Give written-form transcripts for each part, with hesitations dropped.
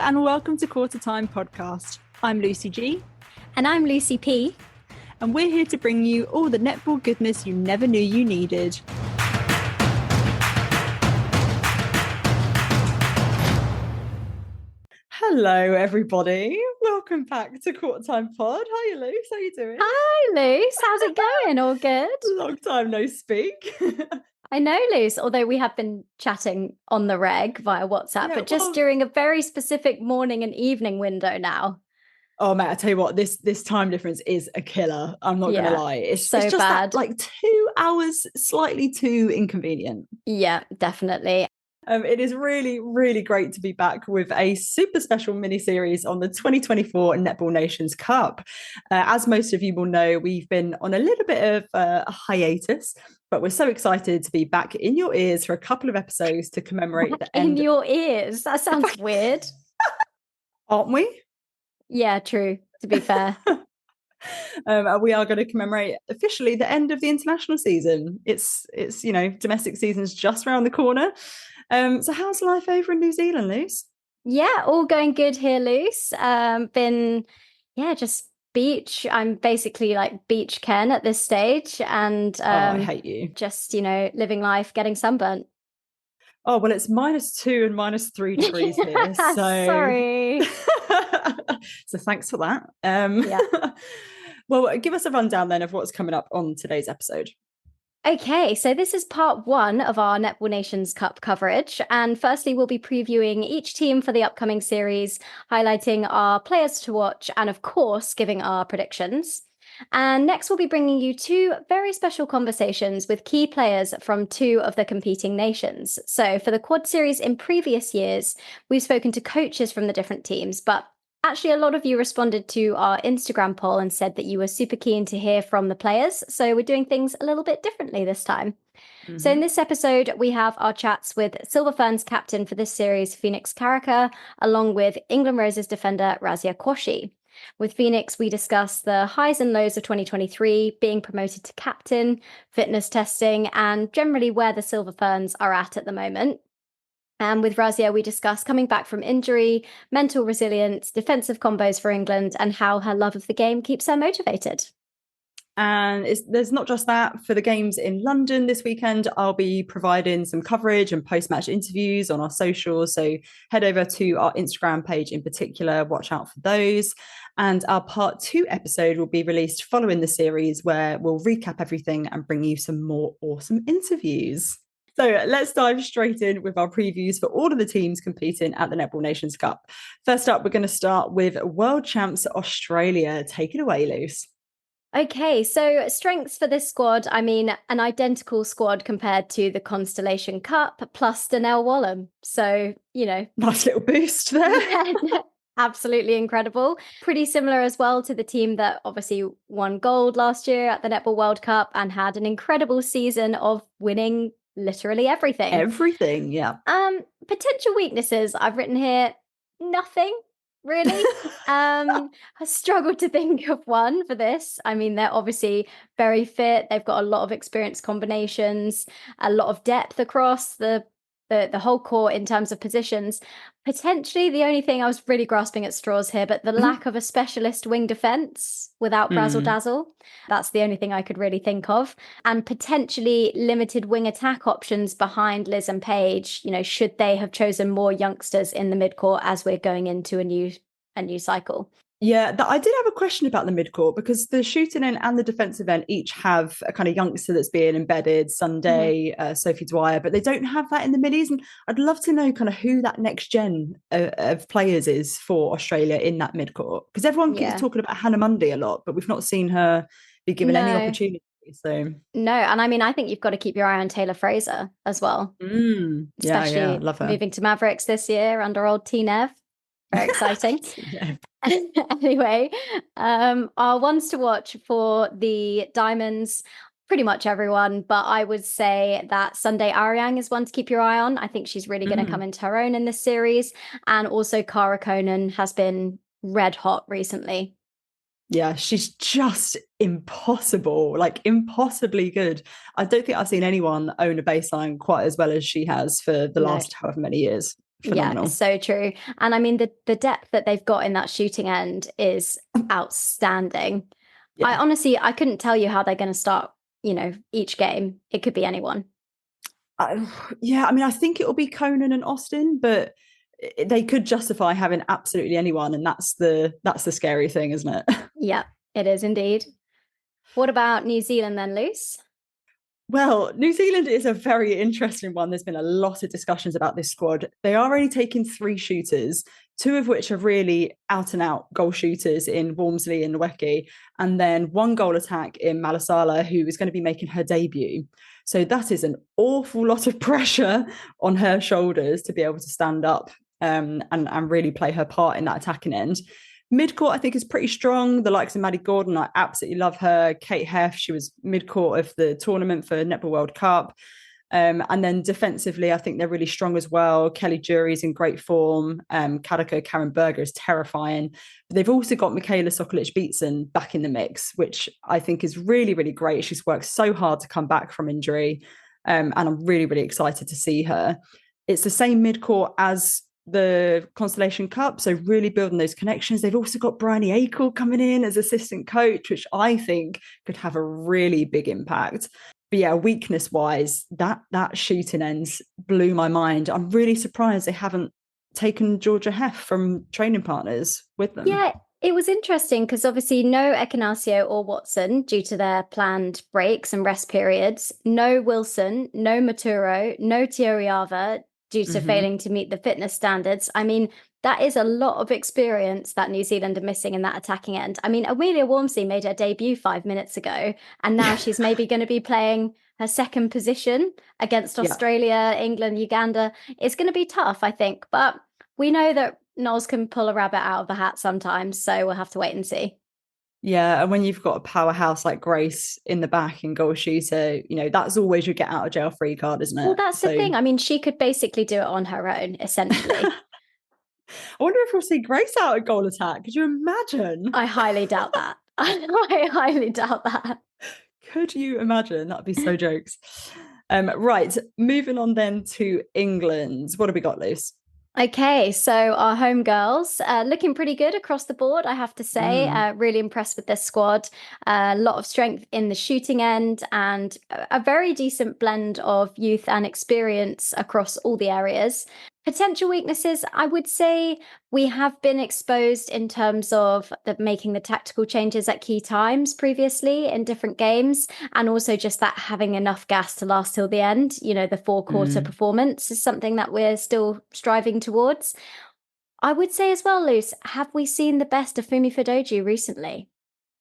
and welcome to Qtr Time podcast. I'm Lucy G. And I'm Lucy P. And we're here to bring you all the netball goodness you never knew you needed. Hello, everybody. Welcome back to Qtr Time Pod. Hiya, Luce. How you doing? Hi, Luce. How's it going? All good? Long time no speak. I know, Luce, although we have been chatting on the reg via WhatsApp, but just during a very specific morning and evening window now. Oh, mate, I tell you what, this time difference is a killer. I'm not going to lie. It's so just bad. That, like 2 hours slightly too inconvenient. Yeah, definitely. It is really, really great to be back with a super special mini-series on the 2024 Netball Nations Cup. As most of you will know, we've been on a little bit of a hiatus, but we're so excited to be back in your ears for a couple of episodes to commemorate the end. In your ears? That sounds weird. Aren't we? Yeah, true, to be fair. We are going to commemorate officially the end of the international season. It's domestic season's just around the corner. So how's life over in New Zealand, Luce? Yeah, all going good here, Luce. Just beach. I'm basically like beach Ken at this stage. And I hate you. Just, living life, getting sunburnt. Oh, well, it's -2 and -3 degrees here. So sorry. So thanks for that. Well, give us a rundown then of what's coming up on today's episode. Okay, so this is part 1 of our Netball Nations Cup coverage. And firstly, we'll be previewing each team for the upcoming series, highlighting our players to watch, and of course, giving our predictions. And next, we'll be bringing you 2 very special conversations with key players from 2 of the competing nations. So for the quad series in previous years, we've spoken to coaches from the different teams, but actually, a lot of you responded to our Instagram poll and said that you were super keen to hear from the players. So we're doing things a little bit differently this time. Mm-hmm. So in this episode, we have our chats with Silver Ferns captain for this series, Phoenix Karaka, along with England Roses defender Razia Quashie. With Phoenix, we discuss the highs and lows of 2023, being promoted to captain, fitness testing, and generally where the Silver Ferns are at the moment. And with Razia, we discuss coming back from injury, mental resilience, defensive combos for England, and how her love of the game keeps her motivated. And there's not just that. For the games in London this weekend, I'll be providing some coverage and post-match interviews on our socials. So head over to our Instagram page in particular. Watch out for those. And our part 2 episode will be released following the series, where we'll recap everything and bring you some more awesome interviews. So let's dive straight in with our previews for all of the teams competing at the Netball Nations Cup. First up, we're going to start with world champs Australia. Take it away, Luce. Okay, so strengths for this squad, I mean, an identical squad compared to the Constellation Cup plus Donnell Wallam. So, Nice little boost there. Absolutely incredible. Pretty similar as well to the team that obviously won gold last year at the Netball World Cup and had an incredible season of winning literally everything. Everything, yeah. Potential weaknesses I've written here, nothing really. I struggled to think of one for this. I mean, they're obviously very fit. They've got a lot of experienced combinations, a lot of depth across the whole court in terms of positions. Potentially the only thing I was really grasping at straws here, but the lack of a specialist wing defense without Brazzle Dazzle. That's the only thing I could really think of. And potentially limited wing attack options behind Liz and Paige, should they have chosen more youngsters in the midcourt as we're going into a new cycle. Yeah, I did have a question about the midcourt, because the shooting end and the defensive end each have a kind of youngster that's being embedded, Sunday, Sophie Dwyer, but they don't have that in the minis. And I'd love to know kind of who that next gen of players is for Australia in that midcourt, because everyone keeps talking about Hannah Mundy a lot, but we've not seen her be given any opportunity. So no, and I mean, I think you've got to keep your eye on Taylor Fraser as well. Especially love her. Moving to Mavericks this year under old T-Nev. Very exciting. Anyway, our ones to watch for the Diamonds, pretty much everyone, but I would say that Sunday Ariang is one to keep your eye on. I think she's really going to come into her own in this series. And also Karaka has been red hot recently. Yeah, she's just impossible, like impossibly good. I don't think I've seen anyone own a baseline quite as well as she has for the last however many years. Yeah, phenomenal. so true. And I mean, the depth that they've got in that shooting end is outstanding. Yeah. I couldn't tell you how they're going to start, each game. It could be anyone. Yeah, I mean, I think it will be Conan and Austin, but they could justify having absolutely anyone, and that's the scary thing, isn't it? Yeah, it is indeed. What about New Zealand then, Luce? Well, New Zealand is a very interesting one. There's been a lot of discussions about this squad. They are only taking 3 shooters, 2 of which are really out and out goal shooters in Walmsley and Nweke, and then 1 goal attack in Malasala, who is going to be making her debut. So that is an awful lot of pressure on her shoulders to be able to stand up and really play her part in that attacking end. Midcourt, I think, is pretty strong. The likes of Maddie Gordon, I absolutely love her. Kate Heff, she was midcourt of the tournament for Netball World Cup. And then defensively, I think they're really strong as well. Kelly Jury's in great form. Karaka, Karen Berger is terrifying. But they've also got Michaela Sokolic-Beatson back in the mix, which I think is really, really great. She's worked so hard to come back from injury. And I'm really, really excited to see her. It's the same midcourt as the Constellation Cup, so really building those connections. They've also got Bryony Akel coming in as assistant coach, which I think could have a really big impact. But yeah, weakness wise, that shooting ends blew my mind. I'm really surprised they haven't taken Georgia Heff from training partners with them. Yeah, it was interesting because obviously no Ekanasio or Watson due to their planned breaks and rest periods. No Wilson, no Maturo, no Tioriava due to failing to meet the fitness standards. I mean, that is a lot of experience that New Zealand are missing in that attacking end. I mean, Amelia Wormsley made her debut 5 minutes ago, and now she's maybe going to be playing her second position against Australia, England, Uganda. It's going to be tough, I think, but we know that Noz can pull a rabbit out of the hat sometimes, so we'll have to wait and see. Yeah, and when you've got a powerhouse like Grace in the back and goal shooter, that's always your get out of jail free card, isn't it? Well, that's the thing. I mean, she could basically do it on her own, essentially. I wonder if we'll see Grace out at goal attack. Could you imagine? I highly doubt that. I highly doubt that. Could you imagine? That'd be so jokes. Right, moving on then to England. What have we got, Luce? Okay, so our home girls looking pretty good across the board, I have to say. Really impressed with this squad. A lot of strength in the shooting end and a very decent blend of youth and experience across all the areas. Potential weaknesses, I would say we have been exposed in terms of making the tactical changes at key times previously in different games, and also just that having enough gas to last till the end. The 4-quarter performance is something that we're still striving towards. I would say as well, Luce, have we seen the best of Fumi Fidoji recently?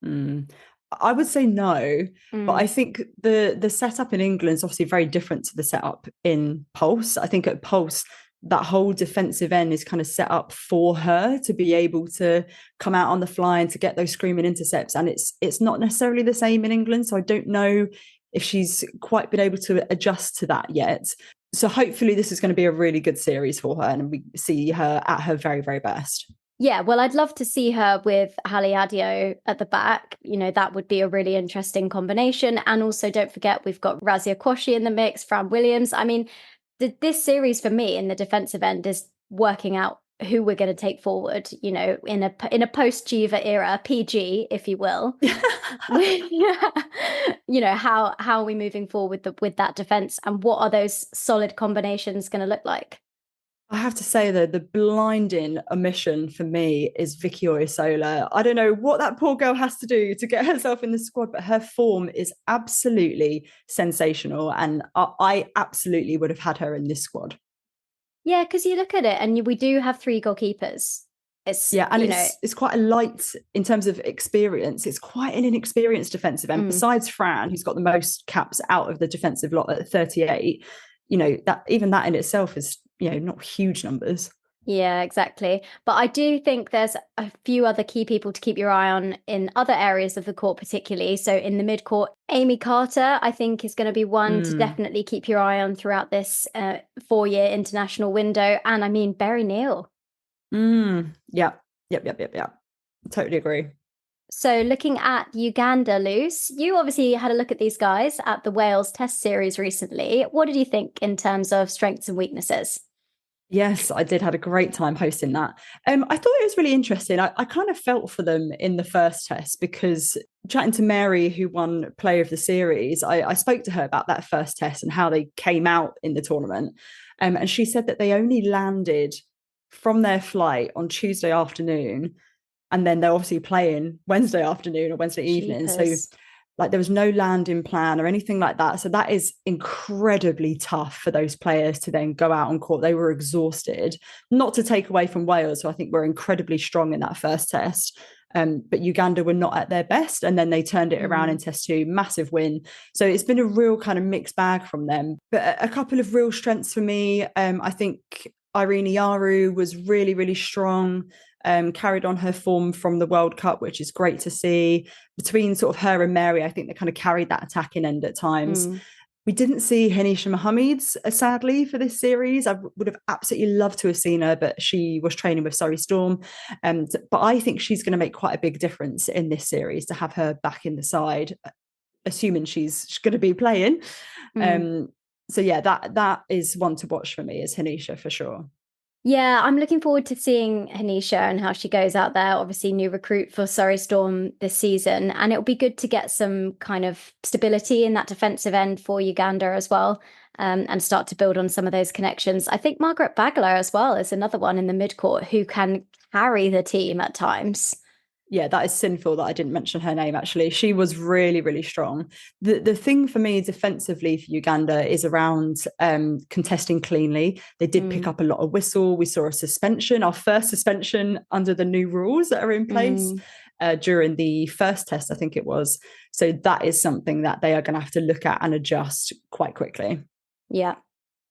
I would say no, but I think the setup in England is obviously very different to the setup in Pulse. I think at Pulse, that whole defensive end is kind of set up for her to be able to come out on the fly and to get those screaming intercepts. And it's not necessarily the same in England. So I don't know if she's quite been able to adjust to that yet. So hopefully this is going to be a really good series for her and we see her at her very, very best. Yeah, well, I'd love to see her with Hallie Adio at the back. That would be a really interesting combination. And also, don't forget, we've got Razia Quashie in the mix, Fran Williams. I mean, this series for me in the defensive end is working out who we're going to take forward, in a post-Jiva era, PG, if you will. How are we moving forward with that defense and what are those solid combinations going to look like? I have to say that the blinding omission for me is Vicky Oyosola. I don't know what that poor girl has to do to get herself in the squad, but her form is absolutely sensational. And I absolutely would have had her in this squad. Yeah, because you look at it and we do have 3 goalkeepers. It's quite a light in terms of experience. It's quite an inexperienced defensive end. Besides Fran, who's got the most caps out of the defensive lot at 38, that in itself is not huge numbers. Yeah, exactly. But I do think there's a few other key people to keep your eye on in other areas of the court, particularly. So in the midcourt, Amy Carter, I think, is going to be one to definitely keep your eye on throughout this 4-year international window. And I mean, Berry Neal. Yep. Totally agree. So looking at Uganda, Luce, you obviously had a look at these guys at the Wales Test Series recently. What did you think in terms of strengths and weaknesses? Yes, I did. Had a great time hosting that. I thought it was really interesting. I kind of felt for them in the first test because chatting to Mary, who won Player of the Series, I spoke to her about that first test and how they came out in the tournament. And she said that they only landed from their flight on Tuesday afternoon, and then they're obviously playing Wednesday afternoon or Wednesday evening. So Jeepers. like there was no landing plan or anything like that. So that is incredibly tough for those players to then go out on court. They were exhausted, not to take away from Wales, who I think were incredibly strong in that first test. But Uganda were not at their best. And then they turned it around in test two, massive win. So it's been a real kind of mixed bag from them. But a couple of real strengths for me. I think Irene Yaru was really, really strong. Carried on her form from the World Cup, which is great to see. Between sort of her and Mary, I think they kind of carried that attacking end at times. We didn't see Hanisha Mohammed's, sadly, for this series. I would have absolutely loved to have seen her, but she was training with Surrey Storm. But I think she's going to make quite a big difference in this series to have her back in the side, assuming she's going to be playing. So yeah, that is one to watch for me, is Hanisha for sure. Yeah, I'm looking forward to seeing Hanisha and how she goes out there. Obviously, new recruit for Surrey Storm this season. And it'll be good to get some kind of stability in that defensive end for Uganda as well, and start to build on some of those connections. I think Margaret Bagler as well is another one in the midcourt who can carry the team at times. Yeah, that is sinful that I didn't mention her name, actually. She was really, really strong. The thing for me defensively for Uganda is around contesting cleanly. They did pick up a lot of whistle. We saw a suspension, our first suspension under the new rules that are in place during the first test, I think it was. So that is something that they are going to have to look at and adjust quite quickly. Yeah.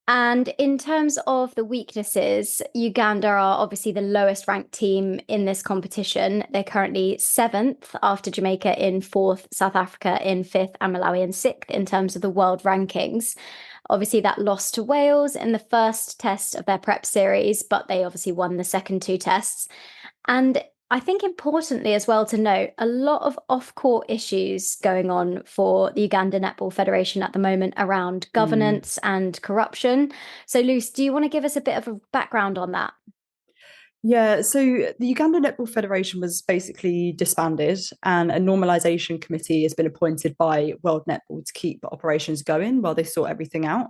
And in terms of the weaknesses, Uganda are obviously the lowest ranked team in this competition. They're currently seventh after Jamaica in fourth, South Africa in fifth, and Malawi in sixth in terms of the world rankings. Obviously, that lost to Wales in the first test of their prep series, but they obviously won the second two tests. And I think importantly as well to note, a lot of off-court issues going on for the Uganda Netball Federation at the moment around governance and corruption. So, Luce, do you want to give us a bit of a background on that? Yeah, so the Uganda Netball Federation was basically disbanded, and a normalisation committee has been appointed by World Netball to keep operations going while they sort everything out.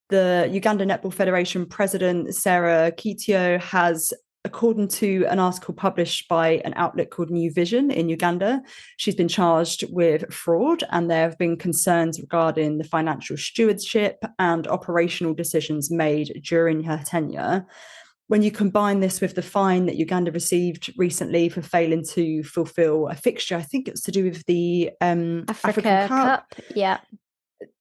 The Uganda Netball Federation president, Sarah Qtr, has, according to an article published by an outlet called New Vision in Uganda, she's been charged with fraud, and there have been concerns regarding the financial stewardship and operational decisions made during her tenure. When you combine this with the fine that Uganda received recently for failing to fulfill a fixture, I think it was to do with the African Cup. Yeah.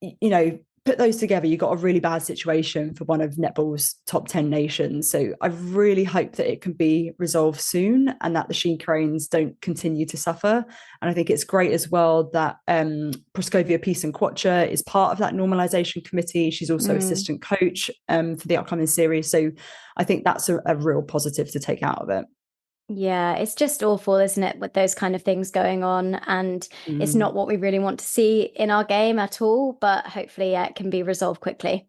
You know, put those together, you've got a really bad situation for one of netball's top 10 nations. So I really hope that it can be resolved soon and that the She Cranes don't continue to suffer. And I think it's great as well that Praskovia Quachia is part of that normalisation committee. She's also assistant coach for the upcoming series. So I think that's a real positive to take out of it. Yeah, it's just awful, isn't it, with those kind of things going on? And it's not what we really want to see in our game at all, but hopefully it can be resolved quickly.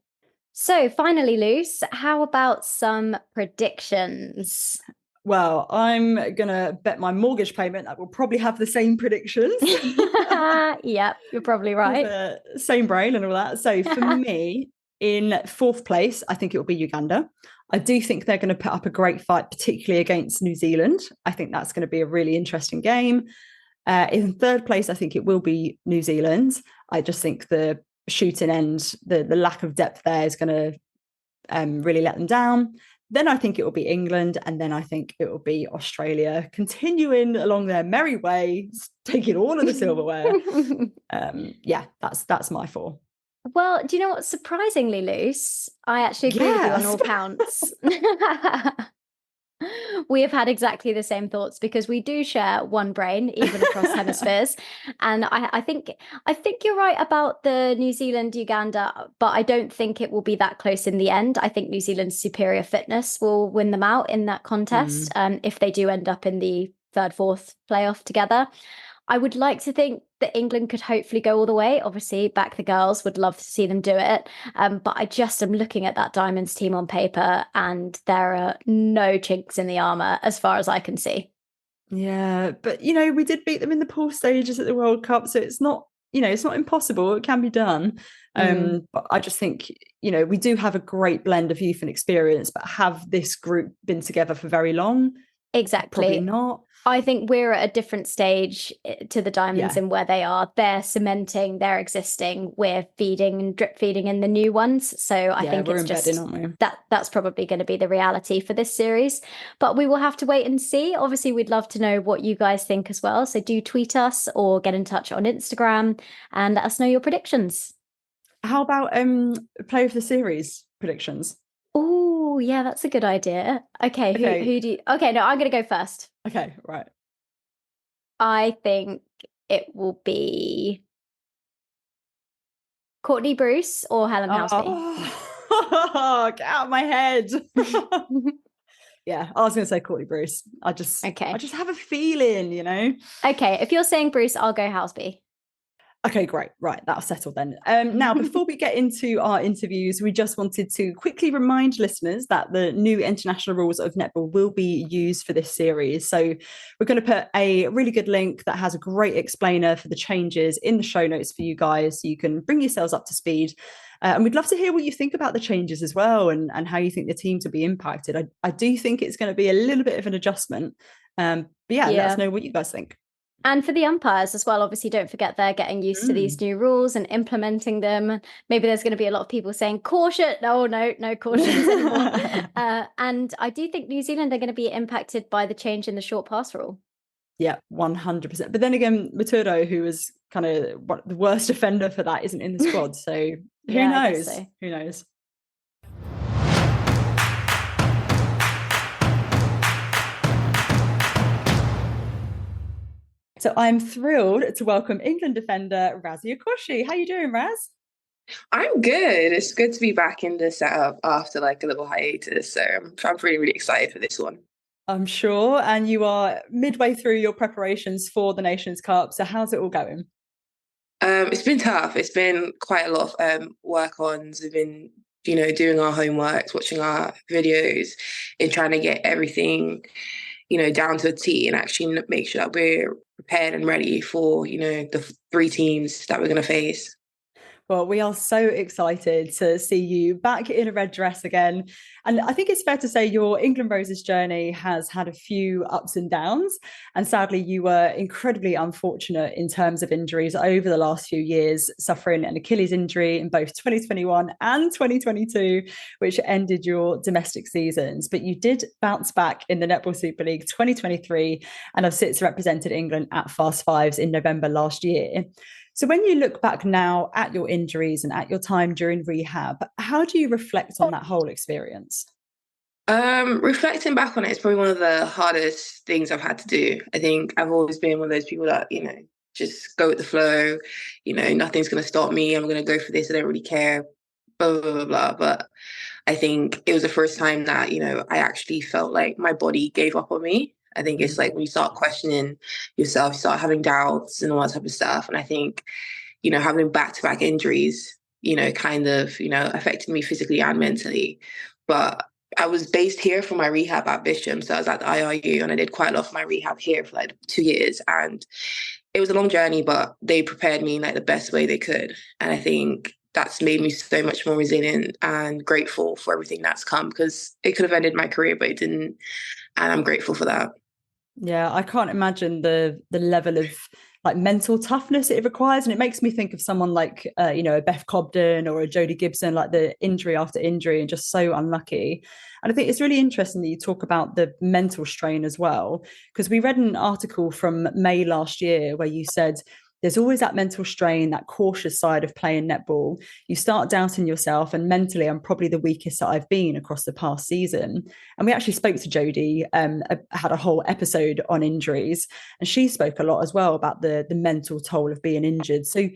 So finally, Luce, how about some predictions? Well, I'm going to bet my mortgage payment that we'll probably have the same predictions. Yep, you're probably right. Same brain and all that. So for me, in fourth place, I think it will be Uganda. I do think they're going to put up a great fight, particularly against New Zealand. I think that's going to be a really interesting game. In third place, I think it will be New Zealand. I just think the shooting end, the lack of depth there is going to really let them down. Then I think it will be England, and then I think it will be Australia, continuing along their merry way, taking all of the silverware. Yeah, that's my four. Well, do you know what? Surprisingly, Luce, I actually agree with you on all counts. We have had exactly the same thoughts because we do share one brain, even across hemispheres. And I think you're right about the New Zealand Uganda, but I don't think it will be that close in the end. I think New Zealand's superior fitness will win them out in that contest, if they do end up in the third, fourth playoff together. I would like to think that England could hopefully go all the way. Obviously, back the girls, would love to see them do it. But I just am looking at that Diamonds team on paper, and there are no chinks in the armor as far as I can see. Yeah, but we did beat them in the pool stages at the World Cup, so it's not, it's not impossible. It can be done. But I just think, we do have a great blend of youth and experience, but have this group been together for very long? Probably Exactly. not. I think we're at a different stage to the Diamonds Yeah. in where they are. They're cementing, they're existing. We're feeding and drip feeding in the new ones. So I Yeah, think we're it's embedding, just aren't we? that's probably going to be the reality for this series. But we will have to wait and see. Obviously, we'd love to know what you guys think as well. So do tweet us or get in touch on Instagram and let us know your predictions. How about play of the series predictions? Oh, yeah, that's a good idea. Okay, who Okay. who do you... Okay, no, I'm going to go first. Okay, right. I think it will be Courtney Bruce or Helen Housby. Oh, get out of my head. Yeah, I was going to say Courtney Bruce. I Okay. just have a feeling. Okay, if you're saying Bruce, I'll go Housby. Okay, great. Right, that'll settle then. Now, before we get into our interviews, we just wanted to quickly remind listeners that the new international rules of netball will be used for this series. So we're going to put a really good link that has a great explainer for the changes in the show notes for you guys, so you can bring yourselves up to speed. And we'd love to hear what you think about the changes as well, and how you think the teams will be impacted. I do think it's going to be a little bit of an adjustment. But yeah, let us Yeah. know what you guys think. And for the umpires as well, obviously, don't forget they're getting used to these new rules and implementing them. Maybe there's going to be a lot of people saying caution. No cautions anymore. And I do think New Zealand are going to be impacted by the change in the short pass rule. Yeah, 100%. But then again, Maturo, who was kind of the worst offender for that, isn't in the squad. So who Yeah, I guess knows? so. Who knows? So I'm thrilled to welcome England defender Razia Quashie. How you doing, Raz? I'm good. It's good to be back in the setup after like a little hiatus. So I'm really, really excited for this one. I'm sure. And you are midway through your preparations for the Nations Cup. So how's it all going? It's been tough. It's been quite a lot of work-ons. We've been, doing our homeworks, watching our videos, and trying to get everything, down to a T and actually make sure that we're prepared and ready for, the three teams that we're going to face. Well, we are so excited to see you back in a red dress again. And I think it's fair to say your England Roses journey has had a few ups and downs. And sadly, you were incredibly unfortunate in terms of injuries over the last few years, suffering an Achilles injury in both 2021 and 2022, which ended your domestic seasons. But you did bounce back in the Netball Super League 2023 and have since represented England at Fast Fives in November last year. So when you look back now at your injuries and at your time during rehab, how do you reflect on that whole experience? Reflecting back on it, it's probably one of the hardest things I've had to do. I think I've always been one of those people that, just go with the flow, nothing's going to stop me. I'm going to go for this. I don't really care, blah, blah, blah, blah. But I think it was the first time that, I actually felt like my body gave up on me. I think it's like when you start questioning yourself, you start having doubts and all that type of stuff. And I think, having back-to-back injuries, kind of, affected me physically and mentally. But I was based here for my rehab at Bisham. So I was at the IRU and I did quite a lot of my rehab here for like 2 years. And it was a long journey, but they prepared me in like the best way they could. And I think that's made me so much more resilient and grateful for everything that's come, because it could have ended my career, but it didn't. And I'm grateful for that. Yeah, I can't imagine the level of like mental toughness it requires. And it makes me think of someone like, a Beth Cobden or a Jodie Gibson, like the injury after injury and just so unlucky. And I think it's really interesting that you talk about the mental strain as well, because we read an article from May last year where you said, there's always that mental strain, that cautious side of playing netball. You start doubting yourself, and mentally, I'm probably the weakest that I've been across the past season. And we actually spoke to Jodie, had a whole episode on injuries, and she spoke a lot as well about the mental toll of being injured. So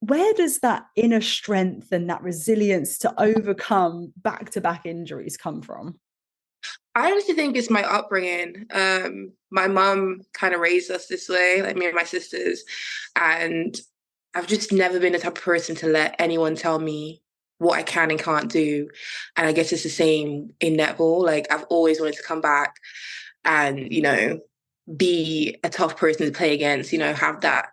where does that inner strength and that resilience to overcome back-to-back injuries come from? I honestly think it's my upbringing. My mum kind of raised us this way, like me and my sisters, and I've just never been the type of person to let anyone tell me what I can and can't do. And I guess it's the same in netball. Like I've always wanted to come back and, be a tough person to play against, have that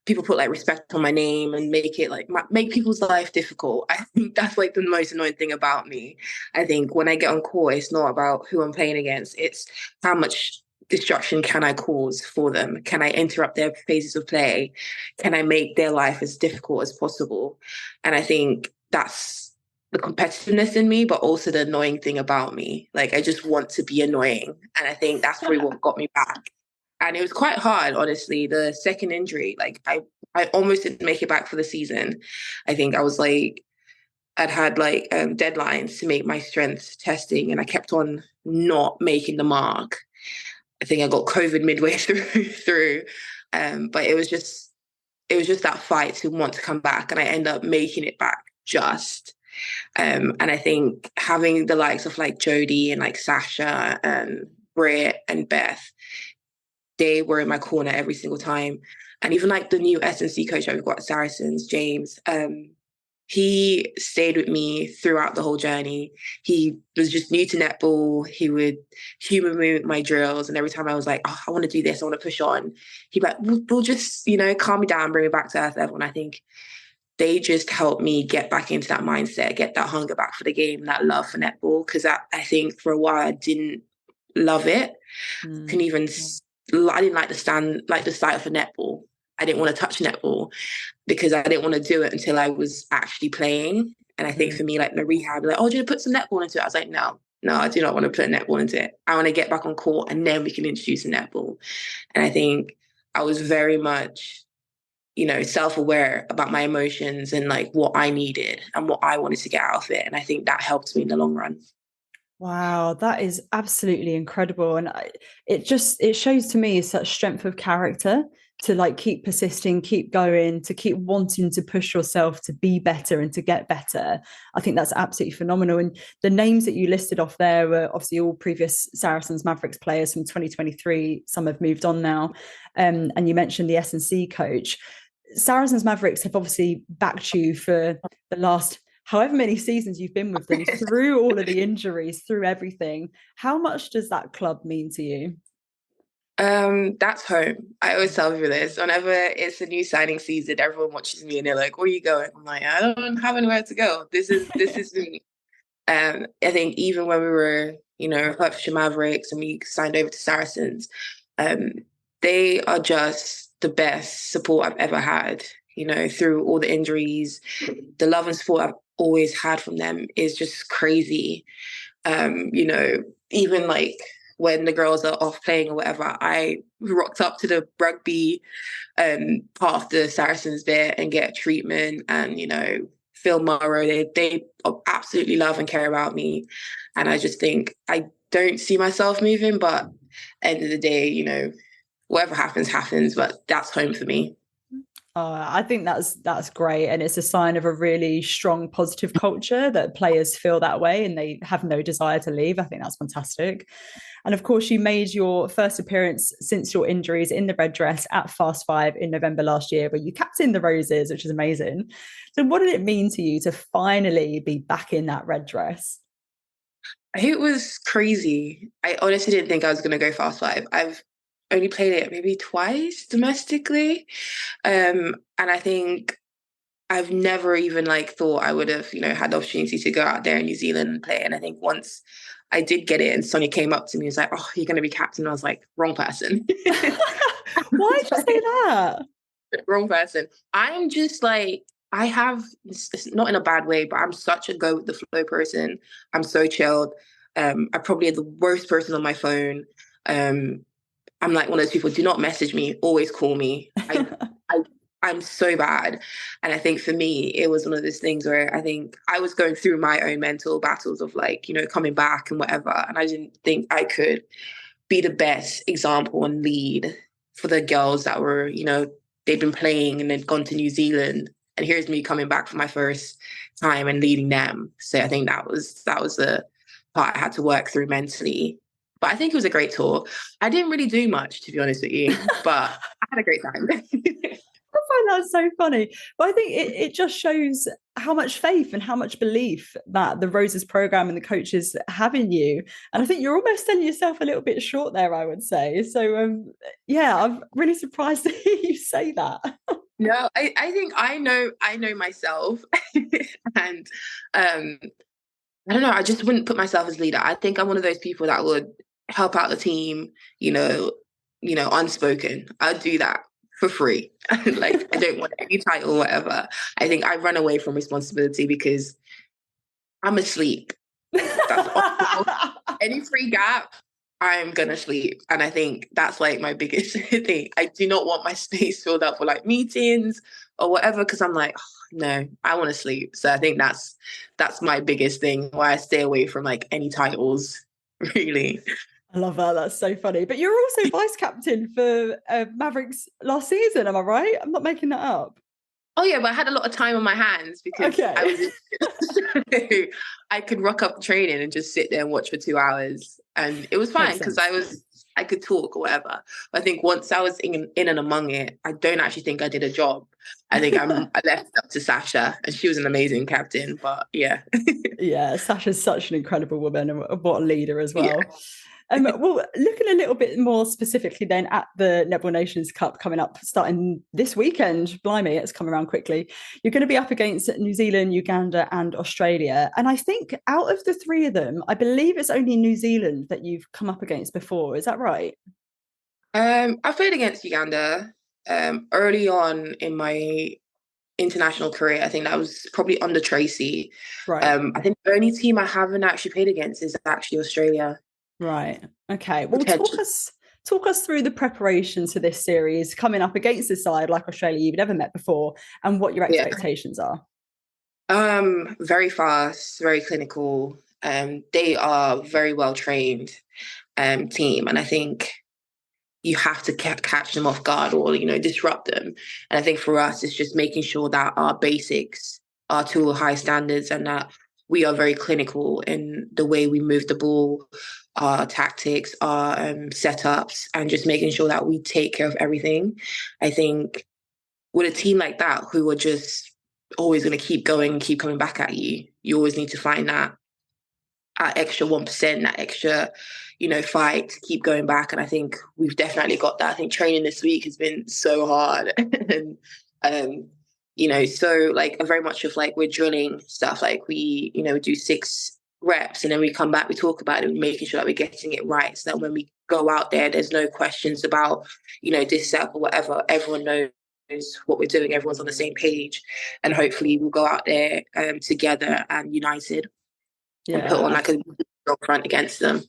people put like respect on my name and make it like make people's life difficult. I think that's like the most annoying thing about me. I think when I get on court, it's not about who I'm playing against. It's how much destruction can I cause for them? Can I interrupt their phases of play? Can I make their life as difficult as possible? And I think that's the competitiveness in me, but also the annoying thing about me. Like I just want to be annoying. And I think that's probably what got me back. And it was quite hard, honestly. The second injury, like I almost didn't make it back for the season. I think I was like, I'd had like deadlines to make my strength testing, and I kept on not making the mark. I think I got COVID midway through, but it was just that fight to want to come back, and I end up making it back just. And I think having the likes of like Jodie and like Sasha and Britt and Beth, they were in my corner every single time. And even like the new S&C coach that we've got at Saracens, James, he stayed with me throughout the whole journey. He was just new to netball. He would humor me with my drills. And every time I was like, oh, I want to do this, I want to push on, he'd be like, we'll just, calm me down, bring me back to earth level. And I think they just helped me get back into that mindset, get that hunger back for the game, that love for netball. Because I think for a while I didn't love it. Can even I didn't like the sight of a netball. I didn't want to touch netball because I didn't want to do it until I was actually playing. And I think for me, like the rehab, like, oh, do you put some netball into it? I was like, no, I do not want to put netball into it. I want to get back on court and then we can introduce the netball. And I think I was very much, self-aware about my emotions and like what I needed and what I wanted to get out of it. And I think that helped me in the long run. Wow, that is absolutely incredible. And it shows to me such strength of character to like keep persisting, keep going, to keep wanting to push yourself to be better and to get better. I think that's absolutely phenomenal. And the names that you listed off there were obviously all previous Saracens Mavericks players from 2023. Some have moved on now. And you mentioned the S&C coach. Saracens Mavericks have obviously backed you for the last however many seasons you've been with them, through all of the injuries, through everything. How much does that club mean to you? That's home. I always tell people this. Whenever it's a new signing season, everyone watches me and they're like, "Where are you going?" I'm like, "I don't have anywhere to go. This is me." I think even when we were, Hertfordshire Mavericks and we signed over to Saracens, they are just the best support I've ever had. Through all the injuries, the love and support I've always had from them is just crazy. Even like when the girls are off playing or whatever, I rocked up to the rugby part of the Saracens bit and get treatment. And, Phil Morrow, they absolutely love and care about me. And I just think I don't see myself moving, but end of the day, whatever happens, happens. But that's home for me. I think that's great, and it's a sign of a really strong, positive culture that players feel that way and they have no desire to leave. I think that's fantastic. And of course, you made your first appearance since your injuries in the red dress at Fast Five in November last year, where you captained the Roses, which is amazing. So, what did it mean to you to finally be back in that red dress? It was crazy. I honestly didn't think I was going to go Fast Five. I've only played it maybe twice domestically. And I think I've never even like thought I would have, had the opportunity to go out there in New Zealand and play. And I think once I did get it and Sonia came up to me and was like, "Oh, you're going to be captain." I was like, wrong person. Why did you say that? Wrong person. I'm just like, it's not in a bad way, but I'm such a go with the flow person. I'm so chilled. I probably am the worst person on my phone. I'm like one of those people, do not message me, always call me. I'm so bad. And I think for me, it was one of those things where I think I was going through my own mental battles of like, coming back and whatever. And I didn't think I could be the best example and lead for the girls that were, they'd been playing and they'd gone to New Zealand. And here's me coming back for my first time and leading them. So I think that was the part I had to work through mentally. But I think it was a great tour. I didn't really do much, to be honest with you, but I had a great time. I find that so funny. But I think it just shows how much faith and how much belief that the Roses program and the coaches have in you. And I think you're almost selling yourself a little bit short there, I would say. So, yeah, I'm really surprised to hear you say that. No, I think I know myself. And I don't know, I just wouldn't put myself as leader. I think I'm one of those people that would help out the team, unspoken. I'd do that for free. Like, I don't want any title or whatever. I think I run away from responsibility because I'm asleep. That's all. Any free gap, I'm gonna sleep. And I think that's like my biggest thing. I do not want my space filled up for like meetings or whatever, because I'm like, oh, no, I want to sleep. So I think that's my biggest thing, why I stay away from like any titles, really. I love that. That's so funny. But you're also vice captain for Mavericks last season, am I right? I'm not making that up. Oh yeah, but I had a lot of time on my hands because I could rock up training and just sit there and watch for 2 hours, and it was fine because I could talk or whatever. But I think once I was in and among it, I don't actually think I did a job. I think I left it up to Sasha, and she was an amazing captain. But yeah, yeah, Sasha's such an incredible woman, and what a leader as well. Yeah. Well, looking a little bit more specifically then at the Netball Nations Cup coming up starting this weekend, blimey, it's come around quickly. You're going to be up against New Zealand, Uganda and Australia. And I think out of the three of them, I believe it's only New Zealand that you've come up against before. Is that right? I played against Uganda early on in my international career. I think that was probably under Tracy. Right. I think the only team I haven't actually played against is actually Australia. Right. Okay. Well, talk us through the preparations for this series coming up against a side like Australia you've never met before, and what your expectations are. Very fast, very clinical. They are very well trained team, and I think you have to catch them off guard or disrupt them. And I think for us, it's just making sure that our basics are to high standards and that we are very clinical in the way we move the ball, our tactics, our setups, and just making sure that we take care of everything. I think with a team like that, who are just always going to keep going and keep coming back at you, you always need to find that extra 1%, that extra, fight to keep going back. And I think we've definitely got that. I think training this week has been so hard. And, so like very much of like we're drilling stuff, like we do 6 reps and then we come back, we talk about it, making sure that we're getting it right so that when we go out there, there's no questions about, this setup or whatever. Everyone knows what we're doing. Everyone's on the same page. And hopefully we'll go out there together and united. And put on like a strong front against them.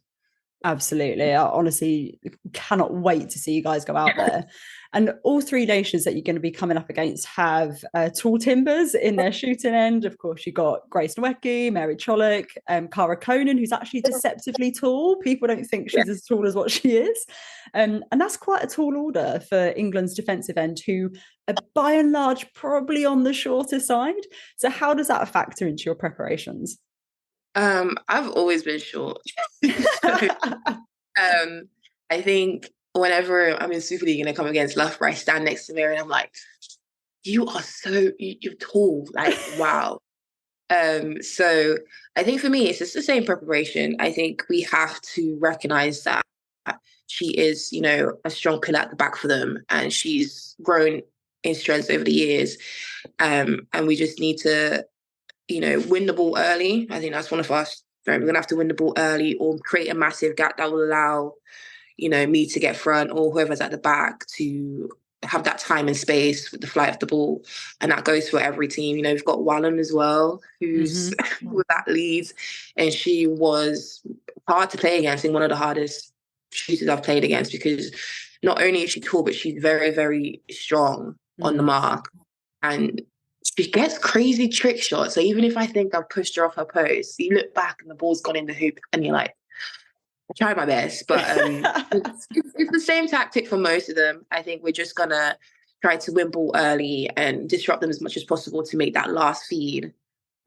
Absolutely. I honestly cannot wait to see you guys go out there. And all 3 nations that you're going to be coming up against have tall timbers in their shooting end. Of course, you've got Grace Nweke, Mary Chollock, Karaka, who's actually deceptively tall. People don't think she's as tall as what she is. And that's quite a tall order for England's defensive end, who are by and large probably on the shorter side. So how does that factor into your preparations? I've always been short. So, I think whenever I'm in Super League and I come against Loughborough, I stand next to Mary and I'm like, you are you're tall, like, wow. So I think for me, it's just the same preparation. I think we have to recognize that she is, a strong pillar at the back for them, and she's grown in strength over the years. And we just need to win the ball early. I think that's one of us. We're going to have to win the ball early or create a massive gap that will allow, me to get front or whoever's at the back to have that time and space with the flight of the ball. And that goes for every team. We've got Wallen as well, who's with that lead. And she was hard to play against and one of the hardest shooters I've played against, because not only is she tall, but she's very, very strong on the mark. And she gets crazy trick shots. So even if I think I've pushed her off her post, you look back and the ball's gone in the hoop and you're like, I tried my best. But it's the same tactic for most of them. I think we're just going to try to win ball early and disrupt them as much as possible to make that last feed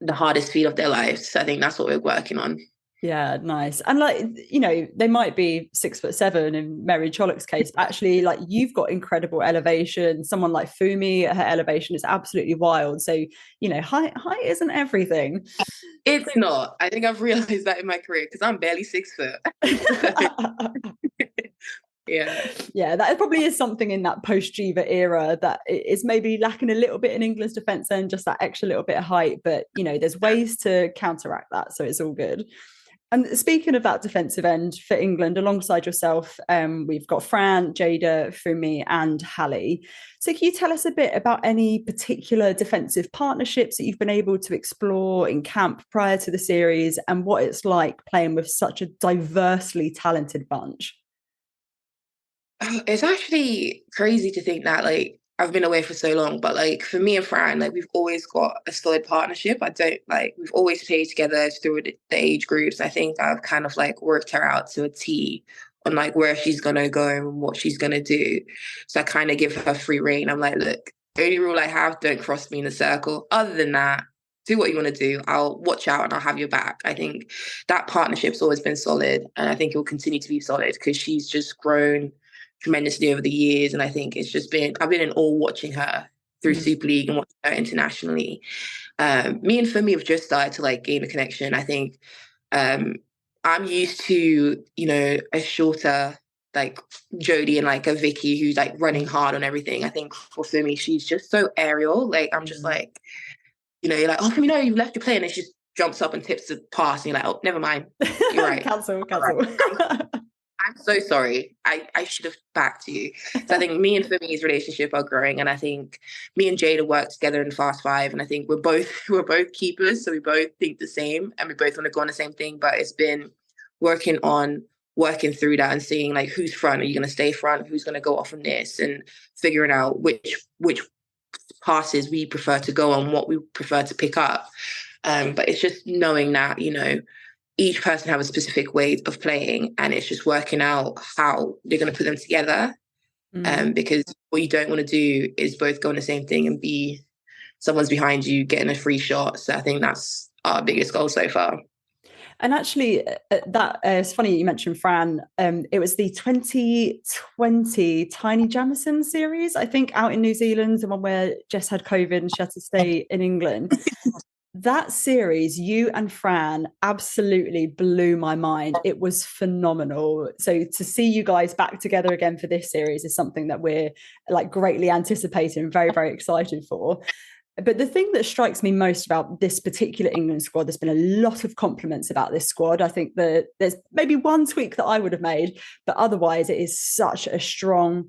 the hardest feed of their lives. So I think that's what we're working on. Yeah, nice. And like, you know, they might be 6'7" in Mary Chollock's case, but actually, like, you've got incredible elevation. Someone like Fumi, her elevation is absolutely wild. So, you know, height isn't everything. It's not. I think I've realized that in my career because I'm barely 6 foot. Yeah. Yeah, that probably is something in that post-Jiva era that is maybe lacking a little bit in England's defence end, just that extra little bit of height. But, you know, there's ways to counteract that. So it's all good. And speaking of that defensive end for England, alongside yourself, we've got Fran, Jada, Fumi, and Hallie. So can you tell us a bit about any particular defensive partnerships that you've been able to explore in camp prior to the series and what it's like playing with such a diversely talented bunch? It's actually crazy to think that like I've been away for so long, but like for me and Fran, like we've always got a solid partnership. I don't like we've always played together through the age groups. I think I've kind of like worked her out to a T on like where she's gonna go and what she's gonna do. So I kind of give her free reign. I'm like, look, the only rule I have, don't cross me in the circle. Other than that, do what you want to do. I'll watch out and I'll have your back. I think that partnership's always been solid, and I think it will continue to be solid because she's just grown tremendously over the years. And I think it's just been, I've been in awe watching her through Super League and watching her internationally. Me and Fumi have just started to like gain a connection. I think I'm used to, you know, a shorter like Jodie and like a Vicky who's like running hard on everything. I think for Fumi, she's just so aerial. Like I'm just like, you know, you're like, oh, Fumi, no, you've left your play. And then she just jumps up and tips the pass. And you're like, oh, never mind. You're right. Cancel. Right. I'm so sorry. I should have backed you. So I think me and Fumi's relationship are growing, and I think me and Jada work together in Fast Five, and I think we're both keepers, so we both think the same, and we both want to go on the same thing. But it's been working through that and seeing like who's front. Are you going to stay front? Who's going to go off on this? And figuring out which passes we prefer to go on, what we prefer to pick up. But it's just knowing that, you know, each person have a specific way of playing, and it's just working out how they're going to put them together. Because what you don't want to do is both go on the same thing and be someone's behind you getting a free shot. So I think that's our biggest goal so far. And actually, it's funny you mentioned Fran. It was the 2020 Tiny Jamison series, I think, out in New Zealand, the one where Jess had COVID and she had to stay in England. That series, you and Fran absolutely blew my mind. It was phenomenal. So to see you guys back together again for this series is something that we're like greatly anticipating, very, very excited for. But the thing that strikes me most about this particular England squad, there's been a lot of compliments about this squad. I think that there's maybe one tweak that I would have made, but otherwise it is such a strong,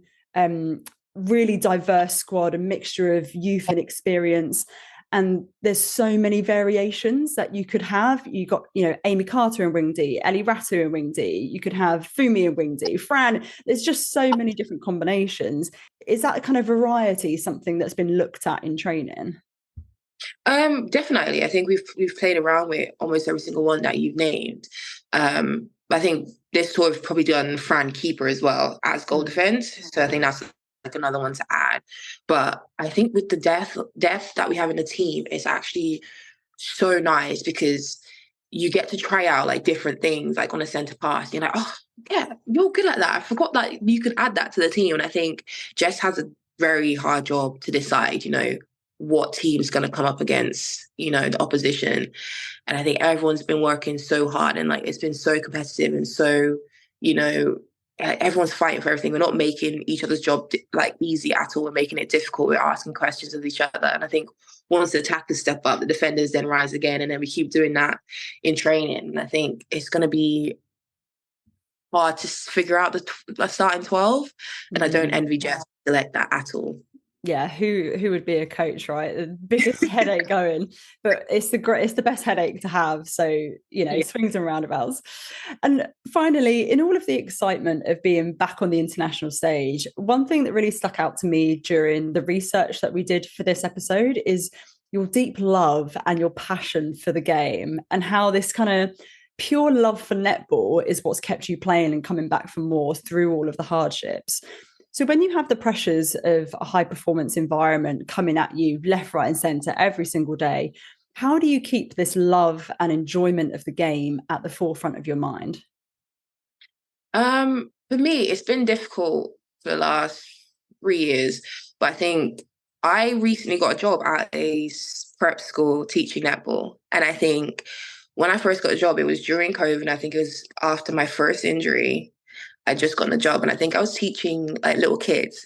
really diverse squad, a mixture of youth and experience. And there's so many variations that you could have. You got, you know, Amy Carter in Wing D, Ellie Ratu in Wing D. You could have Fumi in Wing D, Fran. There's just so many different combinations. Is that kind of variety something that's been looked at in training? Definitely. I think we've played around with almost every single one that you've named. I think this tour we've probably done Fran keeper as well as goal defense. So I think that's like another one to add. But I think with the depth that we have in the team, it's actually so nice because you get to try out like different things, like on a centre pass. You're like, oh yeah, you're good at that. I forgot that you could add that to the team. And I think Jess has a very hard job to decide, you know, what team's going to come up against, you know, the opposition. And I think everyone's been working so hard and like it's been so competitive and so, you know, everyone's fighting for everything. We're not making each other's job like easy at all. We're making it difficult. We're asking questions of each other. And I think once the attackers step up, the defenders then rise again. And then we keep doing that in training. And I think it's going to be hard to figure out the starting 12. And I don't envy Jess to select that at all. Yeah, who would be a coach, right? The biggest headache going, but it's the best headache to have. So, you know, swings and roundabouts. And finally, in all of the excitement of being back on the international stage, one thing that really stuck out to me during the research that we did for this episode is your deep love and your passion for the game, and how this kind of pure love for netball is what's kept you playing and coming back for more through all of the hardships. So when you have the pressures of a high performance environment coming at you left, right and centre every single day, How do you keep this love and enjoyment of the game at the forefront of your mind? For me, it's been difficult for the last 3 years, but I think I recently got a job at a prep school teaching netball. And I think when I first got a job, it was during COVID. I think it was after my first injury. I just got a job, and I think I was teaching like little kids.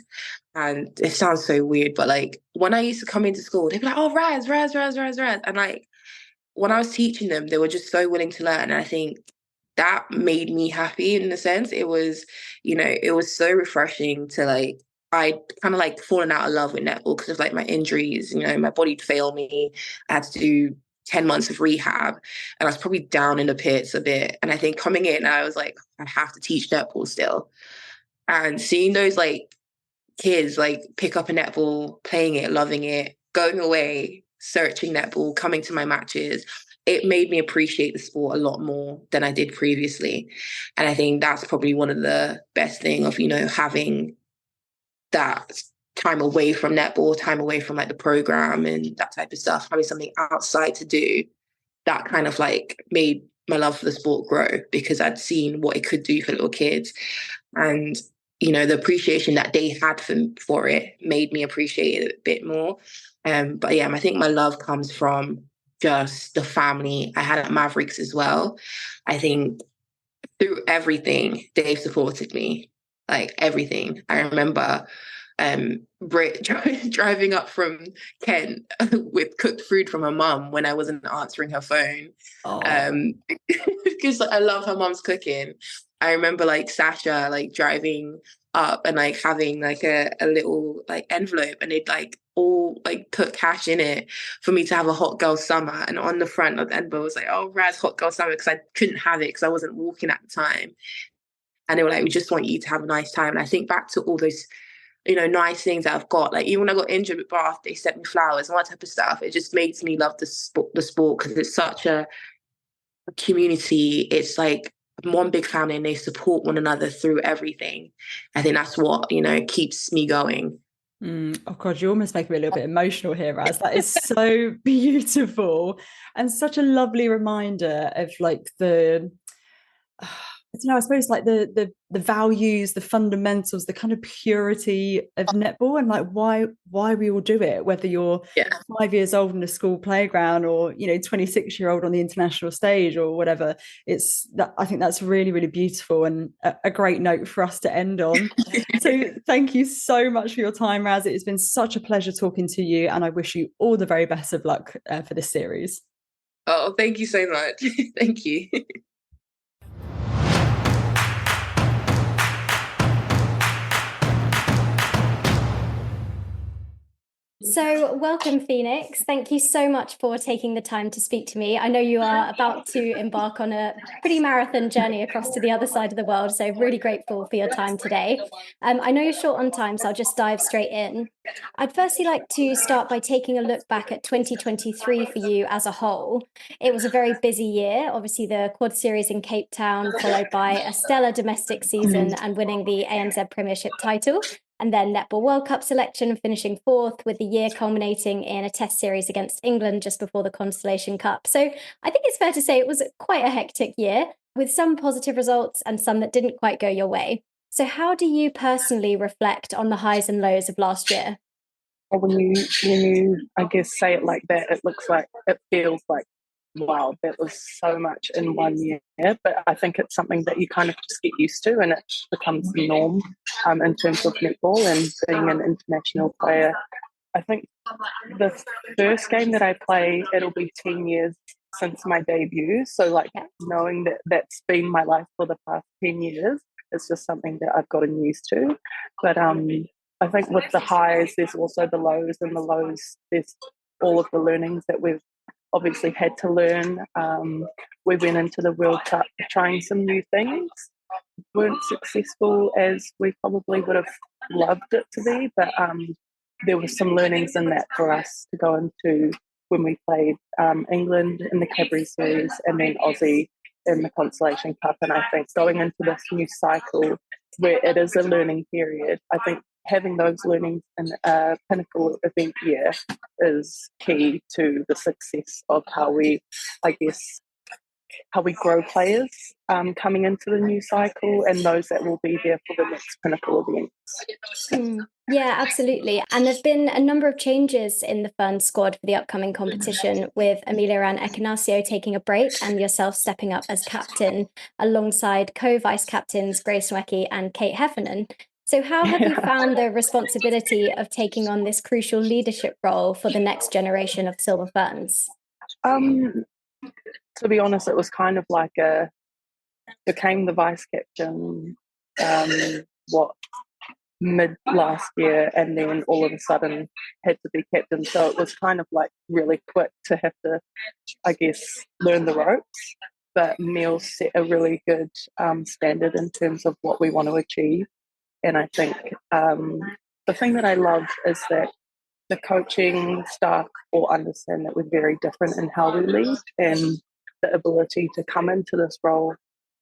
And it sounds so weird, but like when I used to come into school, they'd be like, "Oh, Raz, Raz, Raz, Raz, Raz," and like when I was teaching them, they were just so willing to learn. And I think that made me happy in a sense. It was, it was so refreshing to like, I kind of like fallen out of love with netball because of like my injuries, my body'd fail me. I had to do 10 months of rehab, and I was probably down in the pits a bit. And I think coming in, I was like, I have to teach netball still. And seeing those like kids like pick up a netball, playing it, loving it, going away, searching netball, coming to my matches, it made me appreciate the sport a lot more than I did previously. And I think that's probably one of the best thing of, having that time away from netball, time away from like the program and that type of stuff, having something outside to do, that kind of like made my love for the sport grow because I'd seen what it could do for little kids. And the appreciation that they had for it made me appreciate it a bit more. But yeah, I think my love comes from just the family I had at Mavericks as well. I think through everything, they've supported me, like everything. I remember Brit driving up from Kent with cooked food from her mum when I wasn't answering her phone. Because I love her mum's cooking. I remember like Sasha like driving up and like having like a little like envelope, and they'd like all like put cash in it for me to have a hot girl summer, and on the front of the envelope was like, "Oh, Raz, hot girl summer," because I couldn't have it because I wasn't walking at the time. And they were like, "We just want you to have a nice time." And I think back to all those nice things that I've got. Like even when I got injured with Bath, they sent me flowers and all that type of stuff. It just makes me love the sport because it's such a community. It's like one big family, and they support one another through everything. I think that's what keeps me going. Oh God, you almost make me a little bit emotional here, Raz. That is so beautiful and such a lovely reminder of like I don't know, I suppose like the values, the fundamentals, the kind of purity of netball, and like why we all do it, whether you're 5 years old in a school playground or 26-year-old on the international stage or whatever. It's that I think that's really, really beautiful and a great note for us to end on. So thank you so much for your time, Raz. It has been such a pleasure talking to you, and I wish you all the very best of luck for this series. Oh, thank you so much. Thank you. So welcome, Phoenix. Thank you so much for taking the time to speak to me. I know you are about to embark on a pretty marathon journey across to the other side of the world, so really grateful for your time today. I know you're short on time, so I'll just dive straight in. I'd firstly like to start by taking a look back at 2023 for you as a whole. It was a very busy year, obviously the Quad Series in Cape Town, followed by a stellar domestic season and winning the ANZ Premiership title. And then Netball World Cup selection, finishing fourth, with the year culminating in a test series against England just before the Constellation Cup. So I think it's fair to say it was quite a hectic year, with some positive results and some that didn't quite go your way. So how do you personally reflect on the highs and lows of last year? When you I guess say it like that, it feels like, wow, that was so much in 1 year. But I think it's something that you kind of just get used to, and it becomes the norm in terms of netball and being an international player. I think the first game that I play, it'll be 10 years since my debut. So like knowing that that's been my life for the past 10 years, it's just something that I've gotten used to. But I think with the highs, there's also the lows, and the lows, there's all of the learnings that we've obviously had to learn. We went into the World Cup trying some new things, weren't successful as we probably would have loved it to be, but there were some learnings in that for us to go into when we played England in the Cadbury Series and then Aussie in the Constellation Cup. And I think going into this new cycle where it is a learning period, I think having those learnings in a pinnacle event year is key to the success of how we, I guess, how we grow players coming into the new cycle and those that will be there for the next pinnacle events. Yeah, absolutely. And there've been a number of changes in the Ferns squad for the upcoming competition, with Amelia Ann Ekanasio taking a break and yourself stepping up as captain alongside co-vice captains Grace Nweki and Kate Heffernan. So how have you found the responsibility of taking on this crucial leadership role for the next generation of Silver Ferns? To be honest, it was kind of like became the vice captain, mid last year, and then all of a sudden had to be captain. So it was kind of like really quick to have to, I guess, learn the ropes. But Mel set a really good standard in terms of what we want to achieve. And I think the thing that I love is that the coaching staff all understand that we're very different in how we lead, and the ability to come into this role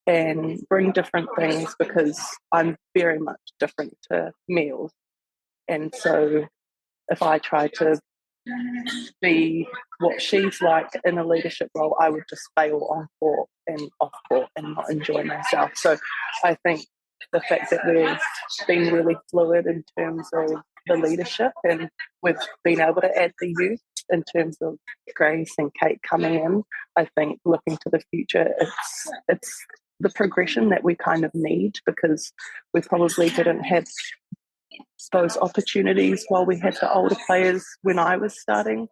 and bring different things, because I'm very much different to Mel. And so if I try to be what she's like in a leadership role, I would just fail on court and off court and not enjoy myself. So I think the fact that we've been really fluid in terms of the leadership, and we've been able to add the youth in terms of Grace and Kate coming in, I think looking to the future, it's the progression that we kind of need, because we probably didn't have those opportunities while we had the older players when I was starting,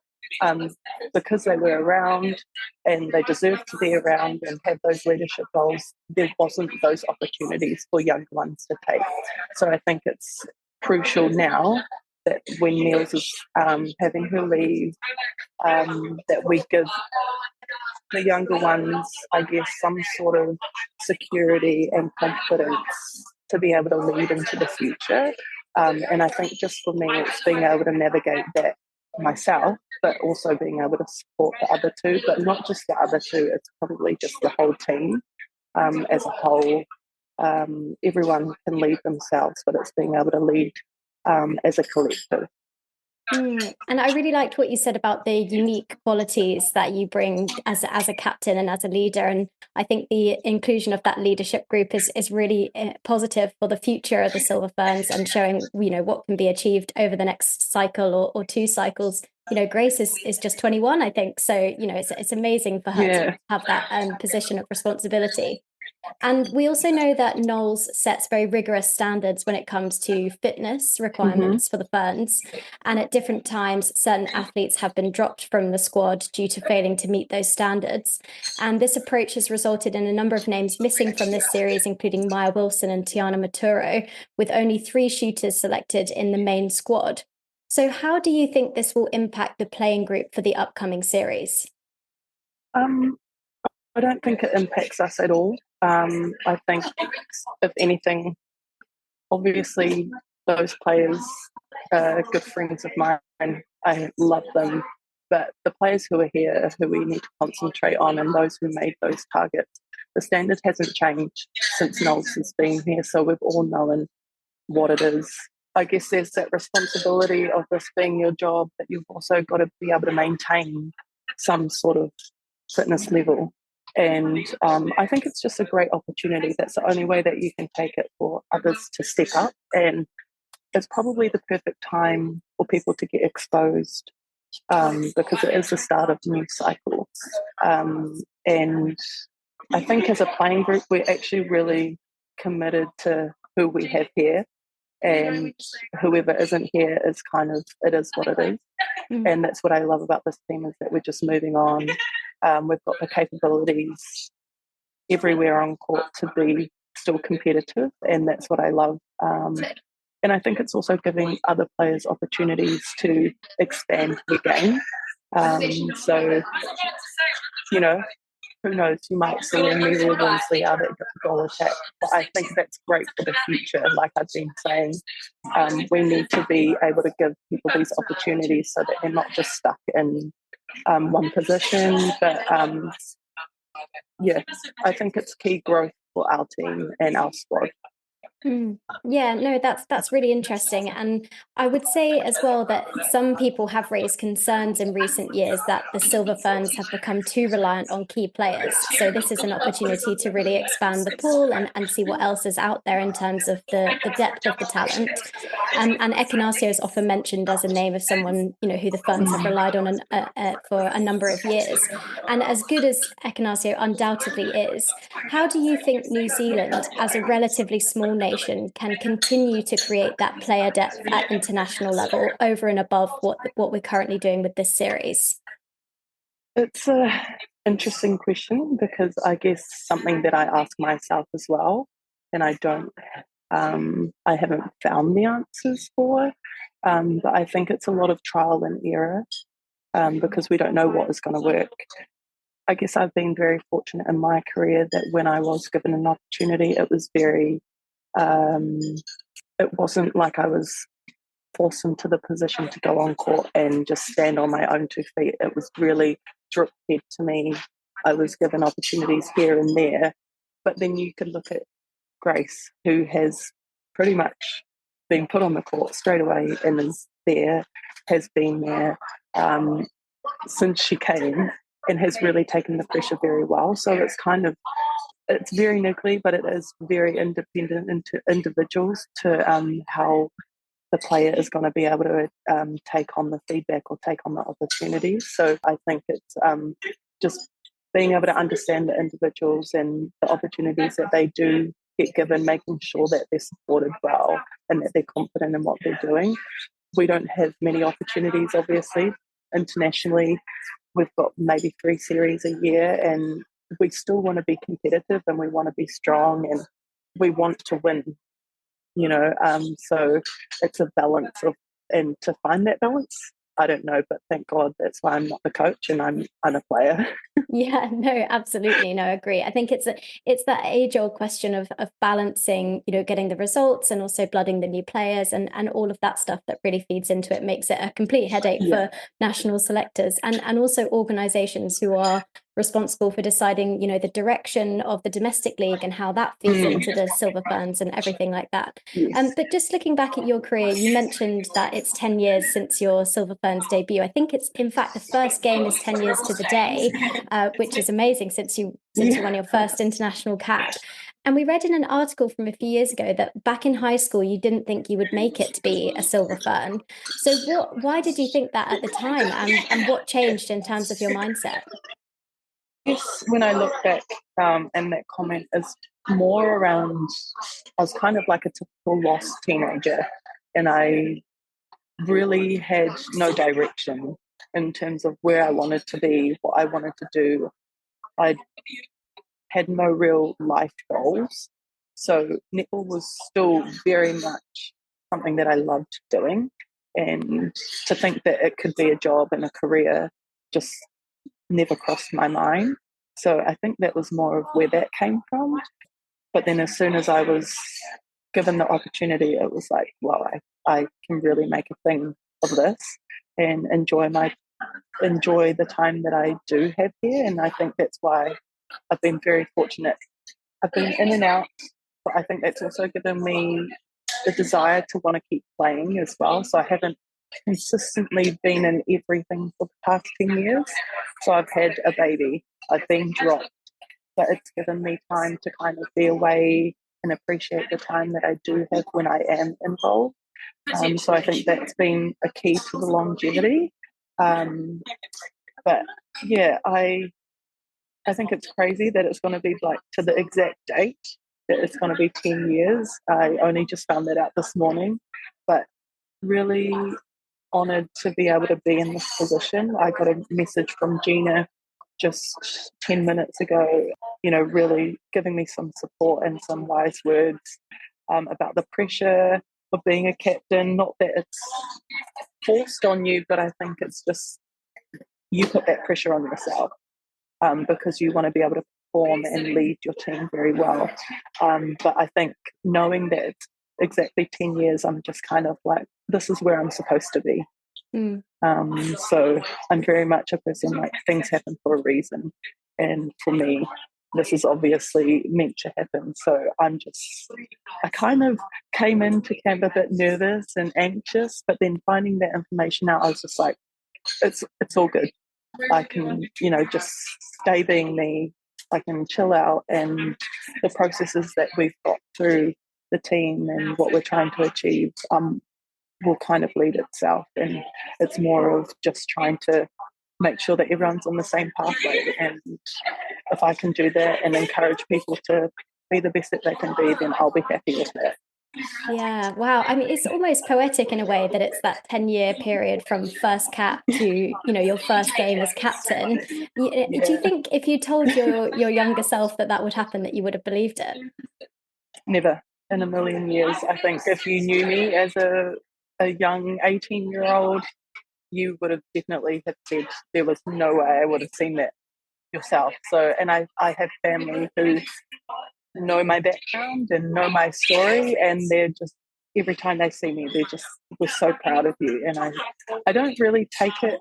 because they were around and they deserved to be around and have those leadership roles. There wasn't those opportunities for young ones to take. So I think it's crucial now that when Niels is having her leave, that we give the younger ones, I guess, some sort of security and confidence to be able to lead into the future. And I think just for me, it's being able to navigate that myself, but also being able to support the other two, but not just the other two, it's probably just the whole team as a whole. Everyone can lead themselves, but it's being able to lead as a collective. And I really liked what you said about the unique qualities that you bring as a captain and as a leader. And I think the inclusion of that leadership group is really positive for the future of the Silver Ferns, and showing, what can be achieved over the next cycle or two cycles. Grace is just 21, I think. So, it's amazing for her to have that position of responsibility. And we also know that Knowles sets very rigorous standards when it comes to fitness requirements for the Ferns. And at different times, certain athletes have been dropped from the squad due to failing to meet those standards. And this approach has resulted in a number of names missing from this series, including Maya Wilson and Tiana Maturo, with only 3 shooters selected in the main squad. So how do you think this will impact the playing group for the upcoming series? I don't think it impacts us at all. I think, if anything, obviously those players are good friends of mine. I love them. But the players who are here, who we need to concentrate on, and those who made those targets, the standard hasn't changed since Knowles has been here. So we've all known what it is. I guess there's that responsibility of this being your job, that you've also got to be able to maintain some sort of fitness level. And I think it's just a great opportunity. That's the only way that you can take it for others to step up. And it's probably the perfect time for people to get exposed, because it is the start of a new cycle. And I think as a playing group, we're actually really committed to who we have here. And whoever isn't here is it is what it is. And that's what I love about this team, is that we're just moving on. We've got the capabilities everywhere on court to be still competitive, and that's what I love. And I think it's also giving other players opportunities to expand the game. So, who knows, you might see a Amelia Winsley out at goal attack. But I think that's great for the future. Like I've been saying, we need to be able to give people these opportunities so that they're not just stuck in one position. But I think it's key growth for our team and our squad. Yeah, no, that's really interesting. And I would say as well that some people have raised concerns in recent years that the Silver Ferns have become too reliant on key players. So this is an opportunity to really expand the pool and see what else is out there in terms of the depth of the talent. And Ekenasio is often mentioned as a name of someone, who the Ferns have relied on for a number of years. And as good as Ekenasio undoubtedly is, how do you think New Zealand, as a relatively small nation, can continue to create that player depth at international level over and above what we're currently doing with this series? It's an interesting question, because I guess something that I ask myself as well, and I haven't found the answers for, but I think it's a lot of trial and error, because we don't know what is going to work. I guess I've been very fortunate in my career that when I was given an opportunity, it was it wasn't like I was forced into the position to go on court and just stand on my own 2 feet. It was really drip fed to me. I was given opportunities here and there, but then you could look at Grace, who has pretty much been put on the court straight away and has been there since she came, and has really taken the pressure very well. So it's very nuclear, but it is very independent into individuals to how the player is going to be able to take on the feedback or take on the opportunities. So I think it's just being able to understand the individuals and the opportunities that they do get given, making sure that they're supported well and that they're confident in what they're doing. We don't have many opportunities, obviously. Internationally, we've got maybe 3 series a year, and we still want to be competitive and we want to be strong and we want to win, so it's a balance and to find that balance, I don't know, but thank God that's why I'm not the coach and I'm a player. Yeah, no, absolutely. No, I agree. I think it's that age-old question of balancing, getting the results and also blooding the new players and all of that stuff that really feeds into it, makes it a complete headache for national selectors and also organizations who are responsible for deciding, the direction of the domestic league and how that feeds into the Silver Ferns and everything like that. Yes. But just looking back at your career, you mentioned that it's 10 years since your Silver Ferns debut. I think it's, in fact, the first game is 10 years to the day, which is amazing since you won your first international cap. And we read in an article from a few years ago that back in high school, you didn't think you would make it to be a Silver Fern. So why did you think that at the time? And what changed in terms of your mindset? Yes, when I look back, and that comment is more around, I was kind of like a typical lost teenager, and I really had no direction in terms of where I wanted to be, what I wanted to do. I had no real life goals. So netball was still very much something that I loved doing. And to think that it could be a job and a career just never crossed my mind. So I think that was more of where that came from. But then as soon as I was given the opportunity, it was like, well, I can really make a thing of this and enjoy the time that I do have here. And I think that's why I've been very fortunate. I've been in and out, but I think that's also given me the desire to want to keep playing as well. So I haven't consistently been in everything for the past 10 years. So I've had a baby, I've been dropped, but it's given me time to kind of be away and appreciate the time that I do have when I am involved. So I think that's been a key to the longevity. But yeah, I think it's crazy that it's going to be like to the exact date that it's going to be 10 years. I only just found that out this morning, but really honoured to be able to be in this position. I got a message from Gina just 10 minutes ago, really giving me some support and some wise words about the pressure of being a captain. Not that it's forced on you, but I think it's just you put that pressure on yourself because you want to be able to perform and lead your team very well. But I think knowing that it's exactly 10 years, I'm just kind of like, this is where I'm supposed to be. So I'm very much a person like things happen for a reason. And for me, this is obviously meant to happen. So I kind of came into camp a bit nervous and anxious, but then finding that information out, I was just like, it's all good. I can, just stay being me. I can chill out, and the processes that we've got through the team and what we're trying to achieve will kind of lead itself. And it's more of just trying to make sure that everyone's on the same pathway. And if I can do that and encourage people to be the best that they can be, then I'll be happy with that. Yeah, wow. I mean, it's almost poetic in a way that it's that 10-year period from first cap to, your first game as captain. Do you think if you told your younger self that would happen, that you would have believed it? Never in a million years. I think if you knew me as a young 18-year-old, you would have definitely have said there was no way I would have seen that yourself. So, and I have family who know my background and know my story, and they're just, every time they see me, we're so proud of you. And I don't really take it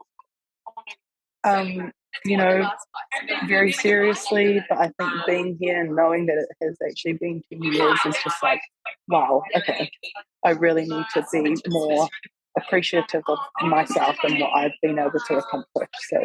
very seriously, but I think being here and knowing that it has actually been 10 years is just like, wow, okay, I really need to be more appreciative of myself and what I've been able to accomplish. So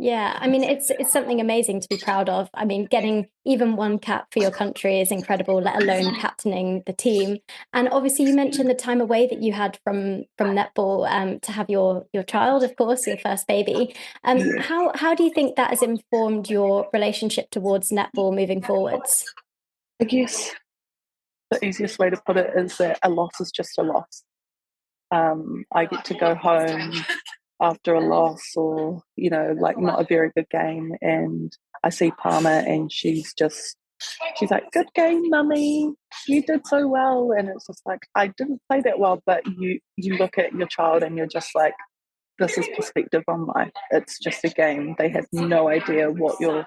yeah, I mean, it's something amazing to be proud of. I mean, getting even one cap for your country is incredible, let alone captaining the team. And obviously, you mentioned the time away that you had from netball to have your child, of course, your first baby. How do you think that has informed your relationship towards netball moving forwards? I guess the easiest way to put it is that a loss is just a loss. I get to go home after a loss or, not a very good game, and I see Palmer and she's like, good game, mummy, you did so well. And it's just like, I didn't play that well, but you look at your child and you're just like, this is perspective on life. It's just a game. They have no idea what you're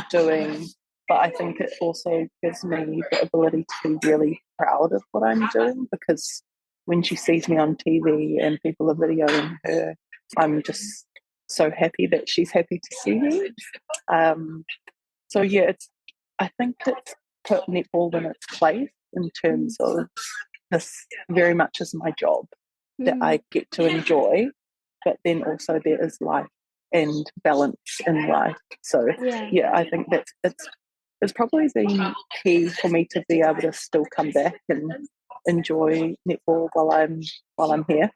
doing. But I think it also gives me the ability to be really proud of what I'm doing, because when she sees me on TV and people are videoing her, I'm just so happy that she's happy to see me. I think it's put netball in its place in terms of this very much is my job that I get to enjoy, but then also there is life and balance in life. So I think that it's probably been key for me to be able to still come back and enjoy netball while I'm here.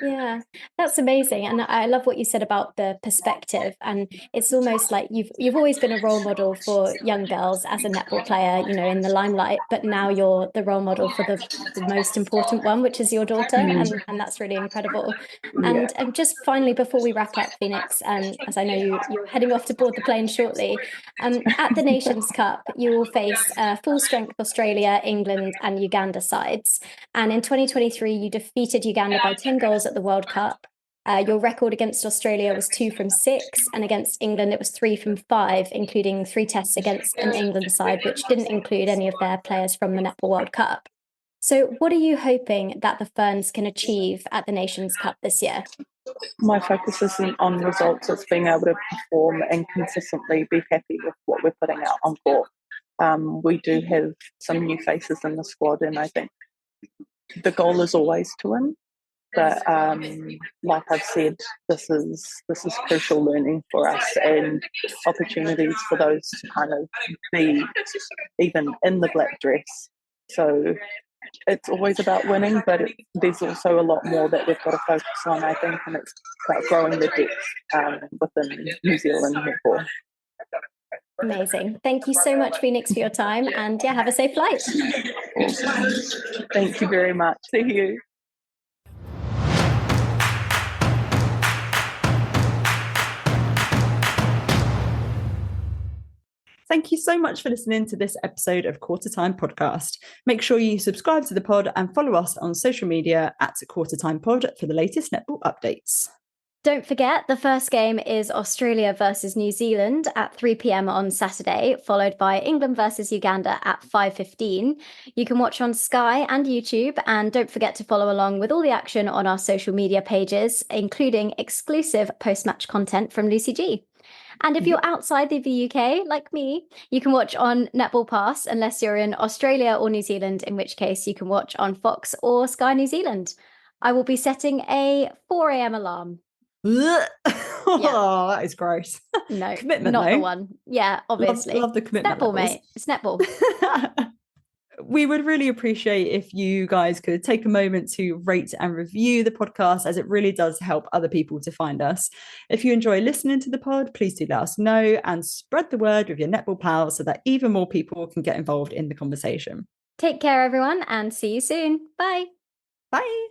Yeah, that's amazing. And I love what you said about the perspective. And it's almost like you've always been a role model for young girls as a netball player, in the limelight, but now you're the role model for the most important one, which is your daughter. And that's really incredible. And just finally, before we wrap up, Phoenix, as I know you're heading off to board the plane shortly, at the Nations Cup, you will face full strength Australia, England and Uganda sides. And in 2023, you defeated Uganda by 10 goals at the World Cup. Your record against Australia was 2 from 6, and against England it was 3 from 5, including 3 tests against an England side, which didn't include any of their players from the Netball World Cup. So what are you hoping that the Ferns can achieve at the Nations Cup this year? My focus isn't on results, it's being able to perform and consistently be happy with what we're putting out on court. We do have some new faces in the squad, and I think the goal is always to win. But like I've said, this is crucial learning for us and opportunities for those to kind of be even in the black dress. So it's always about winning, but there's also a lot more that we've got to focus on, I think, and it's about growing the depth within New Zealand netball. Amazing. Thank you so much, Phoenix, for your time, and have a safe flight. Awesome. Thank you very much. See you. Thank you so much for listening to this episode of Qtr Time Podcast. Make sure you subscribe to the pod and follow us on social media at Qtr Time Pod for the latest netball updates. Don't forget, the first game is Australia versus New Zealand at 3 p.m. on Saturday, followed by England versus Uganda at 5:15. You can watch on Sky and YouTube, and don't forget to follow along with all the action on our social media pages, including exclusive post-match content from Lucy G. And if you're outside of the UK, like me, you can watch on Netball Pass, unless you're in Australia or New Zealand, in which case you can watch on Fox or Sky New Zealand. I will be setting a 4 a.m. alarm. Oh, that is gross. No, Commitment, not though. the one. Yeah, obviously. Love the commitment. Netball, mate. It's netball. We would really appreciate if you guys could take a moment to rate and review the podcast, as it really does help other people to find us. If you enjoy listening to the pod, please do let us know and spread the word with your netball pals so that even more people can get involved in the conversation. Take care, everyone, and see you soon. Bye. Bye.